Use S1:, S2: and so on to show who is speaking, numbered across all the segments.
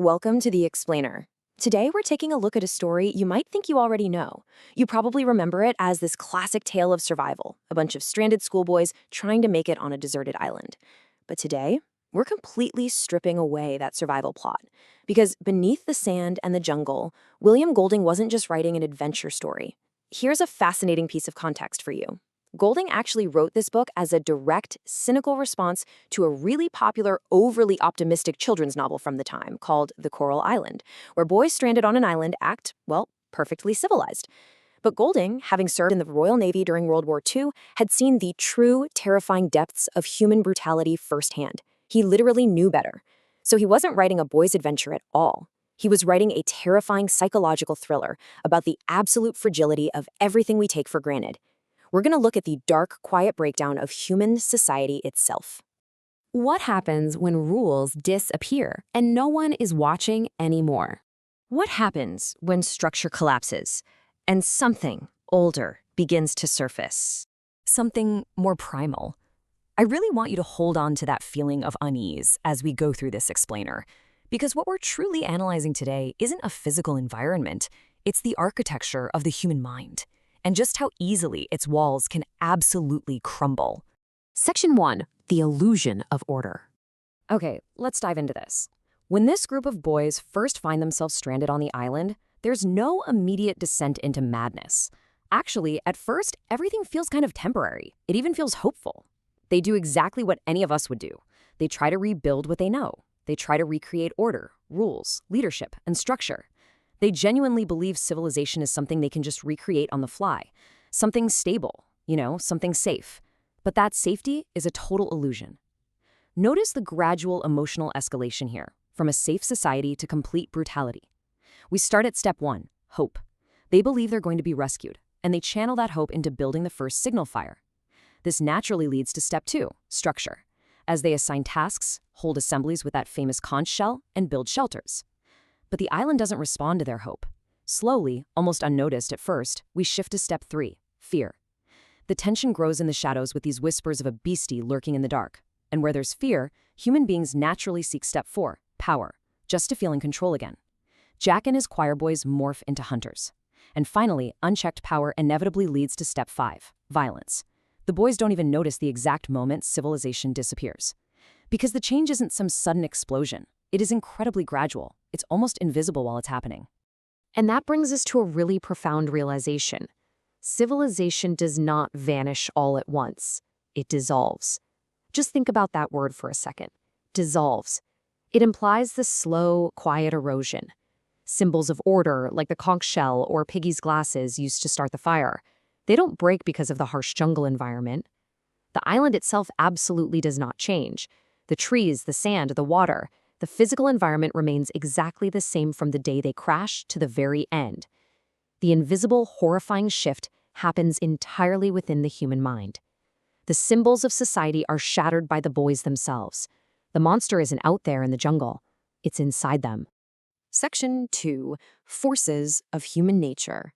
S1: Welcome to The Explainer. Today we're taking a look at a story you might think you already know. You probably remember it as this classic tale of survival, a bunch of stranded schoolboys trying to make it on a deserted island. But today, we're completely stripping away that survival plot. Because beneath the sand and the jungle, William Golding wasn't just writing an adventure story. Here's a fascinating piece of context for you. Golding actually wrote this book as a direct, cynical response to a really popular, overly optimistic children's novel from the time called The Coral Island, where boys stranded on an island act, well, perfectly civilized. But Golding, having served in the Royal Navy during World War II, had seen the true, terrifying depths of human brutality firsthand. He literally knew better. So he wasn't writing a boy's adventure at all. He was writing a terrifying psychological thriller about the absolute fragility of everything we take for granted. We're going to look at the dark, quiet breakdown of human society itself. What happens when rules disappear and no one is watching anymore? What happens when structure collapses and something older begins to surface? Something more primal. I really want you to hold on to that feeling of unease as we go through this explainer, because what we're truly analyzing today isn't a physical environment, it's the architecture of the human mind, and just how easily its walls can absolutely crumble. Section 1. The illusion of order. Okay, let's dive into this. When this group of boys first find themselves stranded on the island, there's no immediate descent into madness. Actually, at first, everything feels kind of temporary. It even feels hopeful. They do exactly what any of us would do. They try to rebuild what they know. They try to recreate order, rules, leadership, and structure. They genuinely believe civilization is something they can just recreate on the fly. Something stable, something safe. But that safety is a total illusion. Notice the gradual emotional escalation here, from a safe society to complete brutality. We start at step 1, hope. They believe they're going to be rescued, and they channel that hope into building the first signal fire. This naturally leads to step 2, structure, as they assign tasks, hold assemblies with that famous conch shell, and build shelters. But the island doesn't respond to their hope. Slowly, almost unnoticed at first, we shift to step 3, fear. The tension grows in the shadows with these whispers of a beastie lurking in the dark. And where there's fear, human beings naturally seek step 4, power, just to feel in control again. Jack and his choir boys morph into hunters. And finally, unchecked power inevitably leads to step 5, violence. The boys don't even notice the exact moment civilization disappears. Because the change isn't some sudden explosion. It is incredibly gradual. It's almost invisible while it's happening. And that brings us to a really profound realization. Civilization does not vanish all at once. It dissolves. Just think about that word for a second. Dissolves. It implies the slow, quiet erosion. Symbols of order, like the conch shell or Piggy's glasses used to start the fire, they don't break because of the harsh jungle environment. The island itself absolutely does not change. The trees, the sand, the water, the physical environment remains exactly the same from the day they crash to the very end. The invisible, horrifying shift happens entirely within the human mind. The symbols of society are shattered by the boys themselves. The monster isn't out there in the jungle. It's inside them. Section 2. Forces of Human Nature.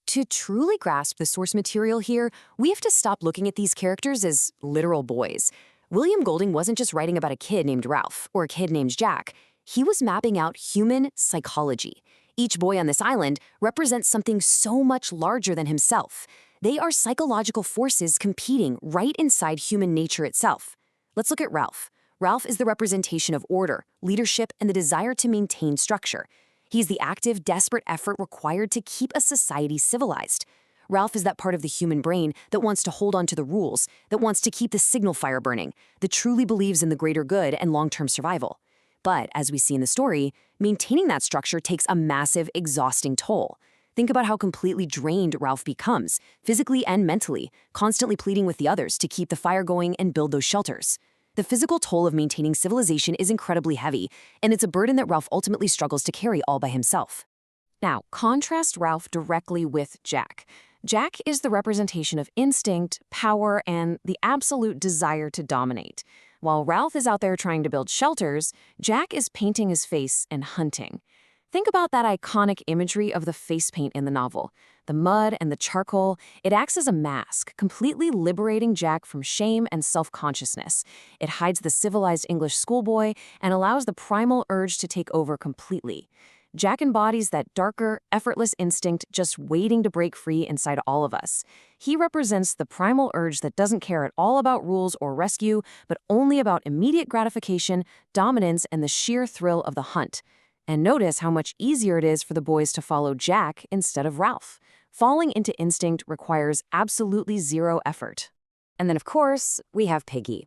S1: To truly grasp the source material here, we have to stop looking at these characters as literal boys. William Golding wasn't just writing about a kid named Ralph or a kid named Jack. He was mapping out human psychology. Each boy on this island represents something so much larger than himself. They are psychological forces competing right inside human nature itself. Let's look at Ralph. Ralph is the representation of order, leadership, and the desire to maintain structure. He's the active, desperate effort required to keep a society civilized. Ralph is that part of the human brain that wants to hold on to the rules, that wants to keep the signal fire burning, that truly believes in the greater good and long-term survival. But, as we see in the story, maintaining that structure takes a massive, exhausting toll. Think about how completely drained Ralph becomes, physically and mentally, constantly pleading with the others to keep the fire going and build those shelters. The physical toll of maintaining civilization is incredibly heavy, and it's a burden that Ralph ultimately struggles to carry all by himself. Now, contrast Ralph directly with Jack. Jack is the representation of instinct, power, and the absolute desire to dominate. While Ralph is out there trying to build shelters, Jack is painting his face and hunting. Think about that iconic imagery of the face paint in the novel. The mud and the charcoal, it acts as a mask, completely liberating Jack from shame and self-consciousness. It hides the civilized English schoolboy and allows the primal urge to take over completely. Jack embodies that darker, effortless instinct just waiting to break free inside all of us. He represents the primal urge that doesn't care at all about rules or rescue, but only about immediate gratification, dominance, and the sheer thrill of the hunt. And notice how much easier it is for the boys to follow Jack instead of Ralph. Falling into instinct requires absolutely zero effort. And then, of course, we have Piggy.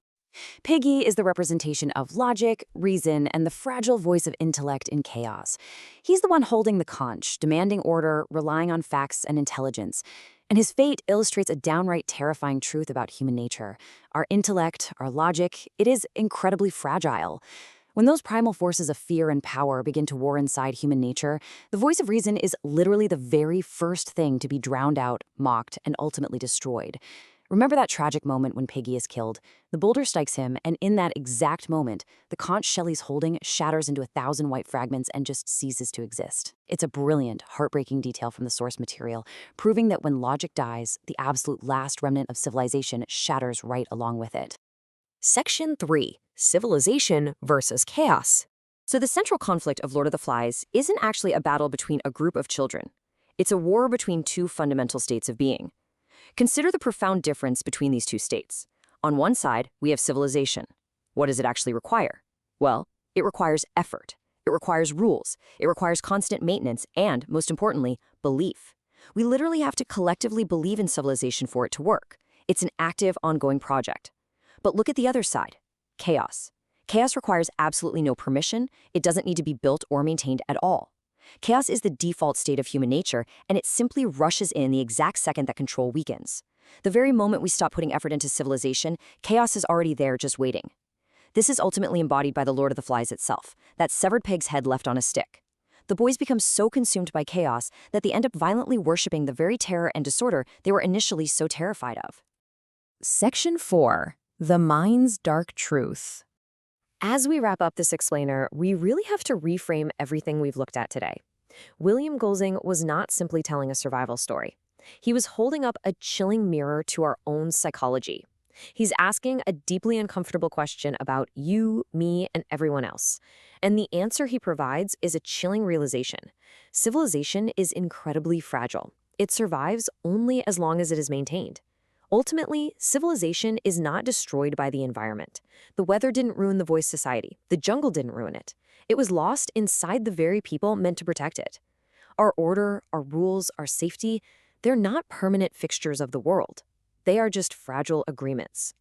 S1: Piggy is the representation of logic, reason, and the fragile voice of intellect in chaos. He's the one holding the conch, demanding order, relying on facts and intelligence. And his fate illustrates a downright terrifying truth about human nature. Our intellect, our logic, it is incredibly fragile. When those primal forces of fear and power begin to war inside human nature, the voice of reason is literally the very first thing to be drowned out, mocked, and ultimately destroyed. Remember that tragic moment when Piggy is killed? The boulder strikes him, and in that exact moment, the conch Shelley's holding shatters into 1,000 white fragments and just ceases to exist. It's a brilliant, heartbreaking detail from the source material, proving that when logic dies, the absolute last remnant of civilization shatters right along with it. Section 3. Civilization versus chaos. So the central conflict of Lord of the Flies isn't actually a battle between a group of children. It's a war between two fundamental states of being. Consider the profound difference between these two states. On one side, we have civilization. What does it actually require? Well, it requires effort. It requires rules. It requires constant maintenance and, most importantly, belief. We literally have to collectively believe in civilization for it to work. It's an active, ongoing project. But look at the other side, chaos. Chaos requires absolutely no permission. It doesn't need to be built or maintained at all. Chaos is the default state of human nature, and it simply rushes in the exact second that control weakens. The very moment we stop putting effort into civilization, chaos is already there just waiting. This is ultimately embodied by the Lord of the Flies itself, that severed pig's head left on a stick. The boys become so consumed by chaos that they end up violently worshipping the very terror and disorder they were initially so terrified of. Section 4. The Mind's Dark Truth. As we wrap up this explainer, we really have to reframe everything we've looked at today. William Golding was not simply telling a survival story. He was holding up a chilling mirror to our own psychology. He's asking a deeply uncomfortable question about you, me, and everyone else. And the answer he provides is a chilling realization. Civilization is incredibly fragile. It survives only as long as it is maintained. Ultimately, civilization is not destroyed by the environment. The weather didn't ruin the voice society. The jungle didn't ruin it. It was lost inside the very people meant to protect it. Our order, our rules, our safety, they're not permanent fixtures of the world. They are just fragile agreements.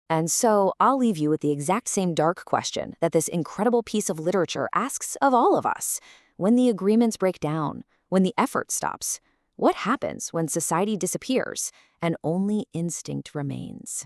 S1: And so I'll leave you with the exact same dark question that this incredible piece of literature asks of all of us. When the agreements break down, when the effort stops, what happens when society disappears and only instinct remains?